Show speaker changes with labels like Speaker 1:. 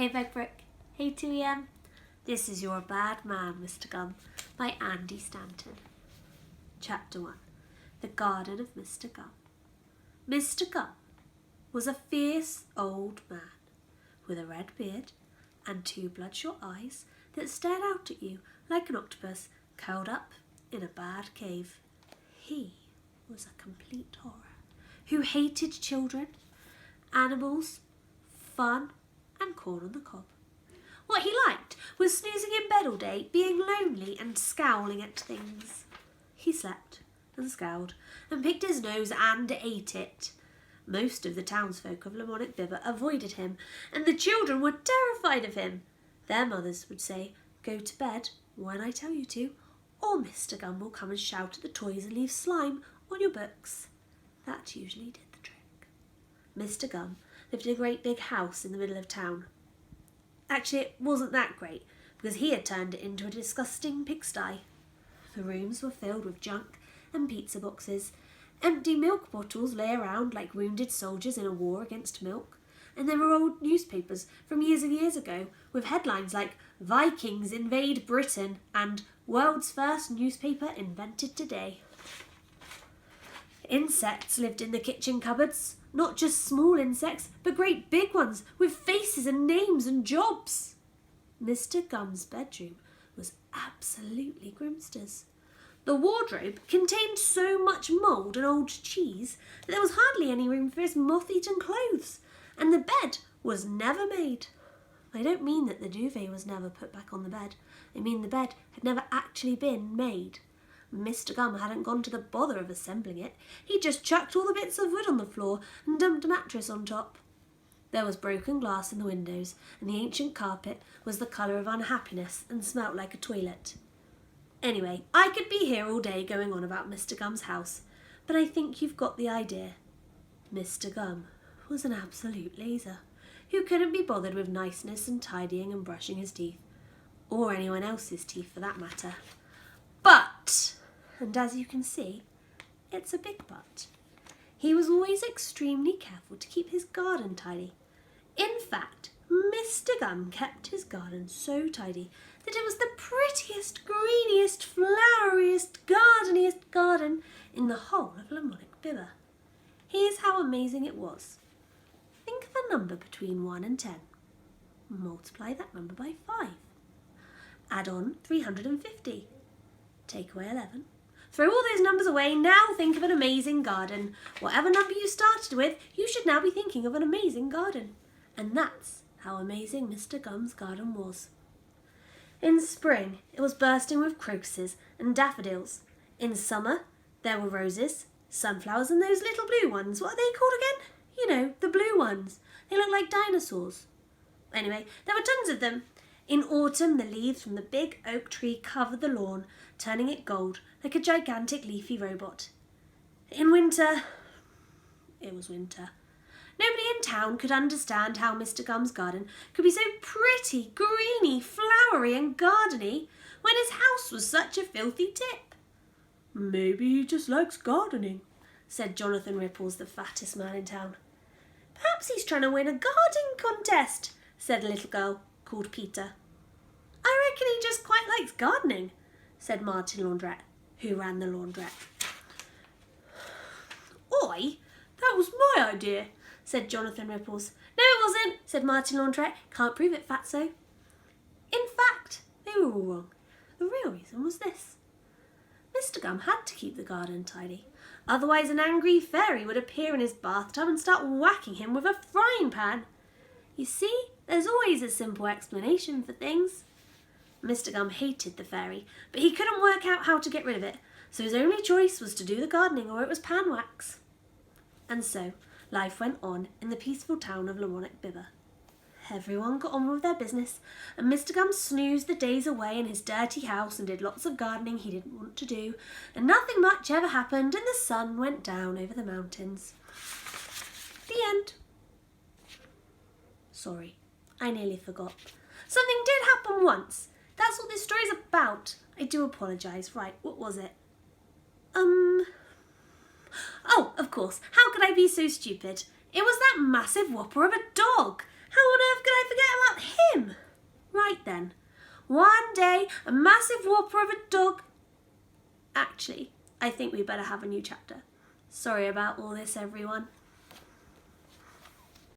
Speaker 1: Hey Begbrook. Hey 2EM. This is Your Bad Man, Mr. Gum by Andy Stanton. Chapter 1. The Garden of Mr. Gum. Mr. Gum was a fierce old man with a red beard and two bloodshot eyes that stared out at you like an octopus curled up in a bad cave. He was a complete horror who hated children, animals, fun and corn on the cob. What he liked was snoozing in bed all day, being lonely and scowling at things. He slept and scowled and picked his nose and ate it. Most of the townsfolk of Lamonic Bibber avoided him, and the children were terrified of him. Their mothers would say, "Go to bed when I tell you to, or Mr. Gum will come and shout at the toys and leave slime on your books." That usually did the trick. Mr. Gum lived in a great big house in the middle of town. Actually, it wasn't that great, because he had turned it into a disgusting pigsty. The rooms were filled with junk and pizza boxes. Empty milk bottles lay around like wounded soldiers in a war against milk. And there were old newspapers from years and years ago with headlines like "Vikings invade Britain" and "World's first newspaper invented today." Insects lived in the kitchen cupboards. Not just small insects, but great big ones with faces and names and jobs. Mr. Gum's bedroom was absolutely Grimster's. The wardrobe contained so much mould and old cheese that there was hardly any room for his moth-eaten clothes, and the bed was never made. I don't mean that the duvet was never put back on the bed. I mean the bed had never actually been made. Mr. Gum hadn't gone to the bother of assembling it. He just chucked all the bits of wood on the floor and dumped a mattress on top. There was broken glass in the windows, and the ancient carpet was the colour of unhappiness and smelt like a toilet. Anyway, I could be here all day going on about Mr. Gum's house, but I think you've got the idea. Mr. Gum was an absolute laser who couldn't be bothered with niceness and tidying and brushing his teeth, or anyone else's teeth for that matter. But, and as you can see, it's a big but, he was always extremely careful to keep his garden tidy. In fact, Mr. Gum kept his garden so tidy that it was the prettiest, greeniest, floweriest, gardeniest garden in the whole of Lamonic Bibber. Here's how amazing it was. Think of a number between 1 and 10. Multiply that number by 5. Add on 350. Take away 11. Throw all those numbers away. Now think of an amazing garden. Whatever number you started with, you should now be thinking of an amazing garden. And that's how amazing Mr. Gum's garden was. In spring, it was bursting with crocuses and daffodils. In summer, there were roses, sunflowers, and those little blue ones. What are they called again? You know, the blue ones. They look like dinosaurs. Anyway, there were tons of them. In autumn, the leaves from the big oak tree covered the lawn, turning it gold like a gigantic leafy robot. In winter, it was winter. Nobody in town could understand how Mr. Gum's garden could be so pretty, greeny, flowery and gardeny when his house was such a filthy tip. "Maybe he just likes gardening," said Jonathan Ripples, the fattest man in town. "Perhaps he's trying to win a garden contest," said a little girl called Peter. "I reckon he just quite likes gardening," said Martin Laundrette, who ran the laundrette. "Oi, that was my idea," said Jonathan Ripples. "No, it wasn't," said Martin Laundrette. "Can't prove it, fatso." In fact, they were all wrong. The real reason was this. Mr. Gum had to keep the garden tidy. Otherwise, an angry fairy would appear in his bathtub and start whacking him with a frying pan. You see, there's always a simple explanation for things. Mr. Gum hated the fairy, but he couldn't work out how to get rid of it, so his only choice was to do the gardening or it was pan wax. And so, life went on in the peaceful town of Lamonic Bibber. Everyone got on with their business, and Mr. Gum snoozed the days away in his dirty house and did lots of gardening he didn't want to do, and nothing much ever happened, and the sun went down over the mountains. The end. Sorry, I nearly forgot. Something did happen once. That's what this story's about. I do apologise. Right, what was it? Oh, of course. How could I be so stupid? It was that massive whopper of a dog. How on earth could I forget about One day, a massive whopper of a dog... Actually, I think we better have a new chapter. Sorry about all this, everyone.